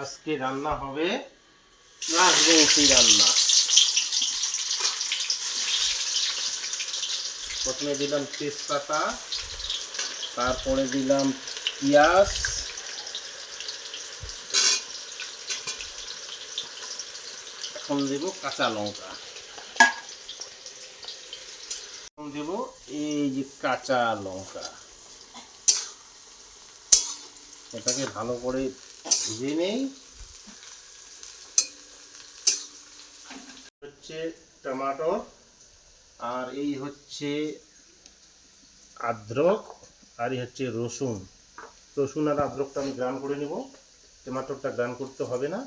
আজকে রান্না হবে রাজবংশী রান্না। প্রথমে দিলাম তেজপাতা, তারপরে দিলাম পেঁয়াজ, এখন দেব কাঁচা লঙ্কা, এখন দেব এই যে কাঁচা লঙ্কা। এটাকে ভালো করে ভেজে নেই। হচ্ছে টমেটো, আর এই হচ্ছে আদ্রক, আর এই হচ্ছে রসুন। রসুন আর আদ্রকটা আমি গ্রাইন্ড করে নেব, টমেটোটা গ্রাইন্ড করতে হবে না।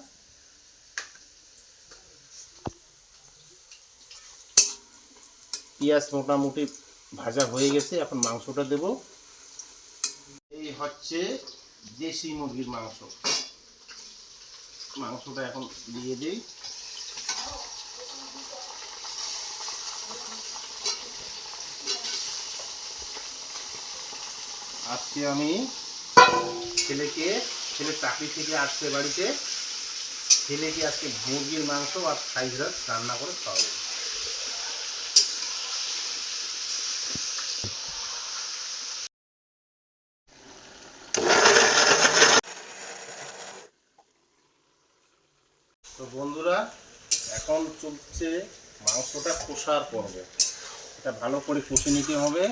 পেঁয়াজ মোটামুটি ভাজা হয়ে গেছে, এখন মাংসটা দেব। এই হচ্ছে দেশি মুরগির মাংস, মাংসটা এখন দিয়ে দিই। আজকে আমি ছেলে চাকরি থেকে আসছে বাড়িতে, ছেলেকে আজকে মুরগির মাংস আর ফ্রাইড রাইস রান্না করে খাওয়াবো। তো বন্ধুরা, এখন চলছে মাংসটা কষার পর্ব। এটা ভালো করে কষে নিতে হবে।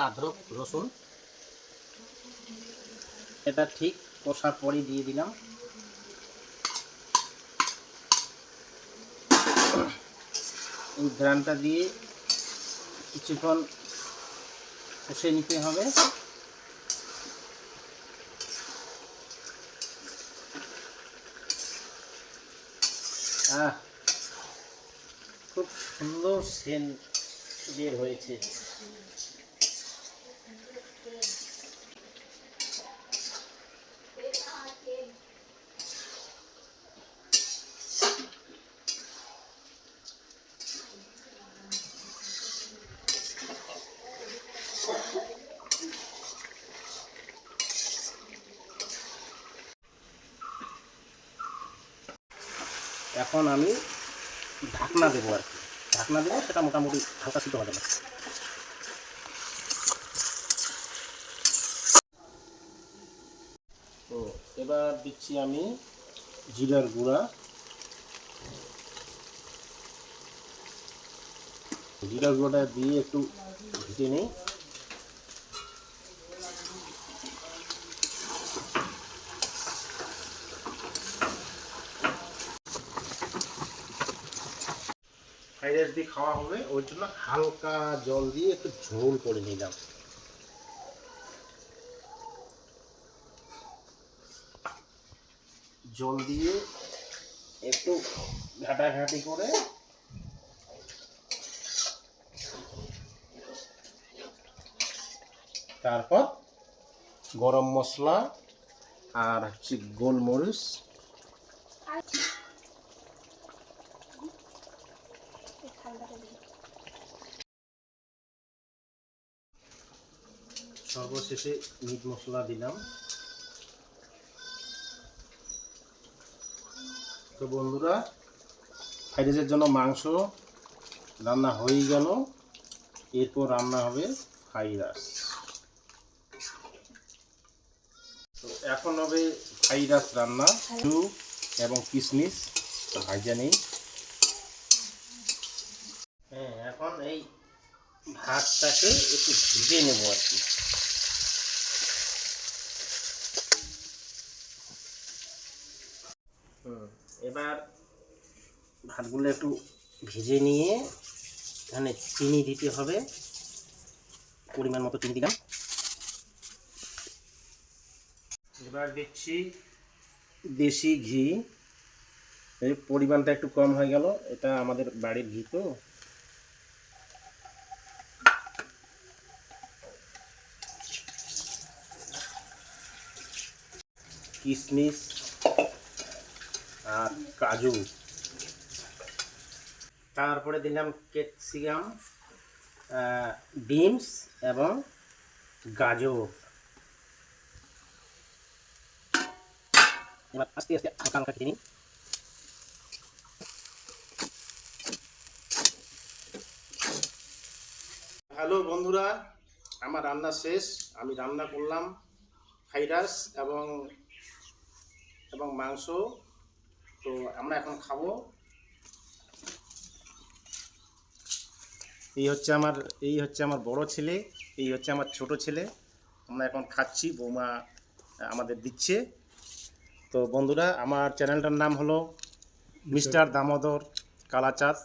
আদ্রক রসুন এটা ঠিক কষার পরই দিয়ে দিলাম। এই গ্রানটা দিয়ে কিছুক্ষণ কষে নিতে হবে। খুব সুন্দর সেন্ট বের হয়েছে। এখন আমি ঢাকনা দেবো, আর কি ঢাকনা দেবো, সেটা মোটামুটি হালকা সিদ্ধ হবে না। তো এবার দিচ্ছি আমি জিরার গুঁড়া। জিরার গুঁড়োটা দিয়ে একটু ভেজে নিই। ফ্রাইড রাইস দিয়ে খাওয়া হবে, ওই জন্য হালকা জল দিয়ে একটু ঝোল করে নিলাম। জল দিয়ে একটু ঘাটাঘাটি করে তারপর গরম মশলা আর হচ্ছে গোলমরিচ, সর্বশেষে মিট মশলা দিলাম। তো বন্ধুরা, ফ্রাইড রাইসের জন্য মাংস রান্না হয়ে গেল, এরপর রান্না হবে ফ্রাইড রাইস। তো এখন হবে ফ্রাইড রাইস রান্না। কাজু এবং কিশমিশ ভাজা নেই। হ্যাঁ, এখন এই ভাতটাকে একটু ভেজে নেব আর কি। এবার ভাতগুলো একটু ভেজে নিয়ে এখানে চিনি দিতে হবে, পরিমাণ মতো চিনি দিলাম। এবার দিচ্ছি দেশি ঘি, এই পরিমাণটা একটু কম হয়ে গেল, এটা আমাদের বাড়ির ঘি তো। কিশমিশ আর কাজু, তারপরে দিলাম ক্যাপসিকাম বিনস এবং গাজর। এবার আস্তে আস্তে হালকা হালকা কেটে নিই। হ্যালো বন্ধুরা, আমার রান্না শেষ। আমি রান্না করলাম ফ্রাইড রাইস এবং মাংস। তো আমরা এখন খাবো। এই হচ্ছে আমার বড় ছেলে, এই হচ্ছে আমার ছোট ছেলে। আমরা এখন খাচ্ছি, বৌমা আমাদের দিচ্ছে। তো বন্ধুরা, আমার চ্যানেলটার নাম হলো মিস্টার দামোদর কালাচাঁদ।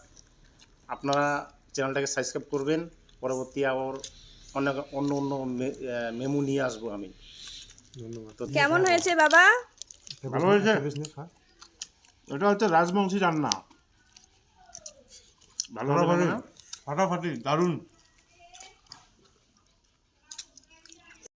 আপনারা চ্যানেলটাকে সাবস্ক্রাইব করবেন। পরবর্তী আবার অন্য মেমু নিয়ে আসবো আমি। ধন্যবাদ। তো কেমন হয়েছে বাবা? ভালো হয়েছে। এটা হচ্ছে রাজবংশী রান্না, ভালো ফাটাফাটি দারুণ।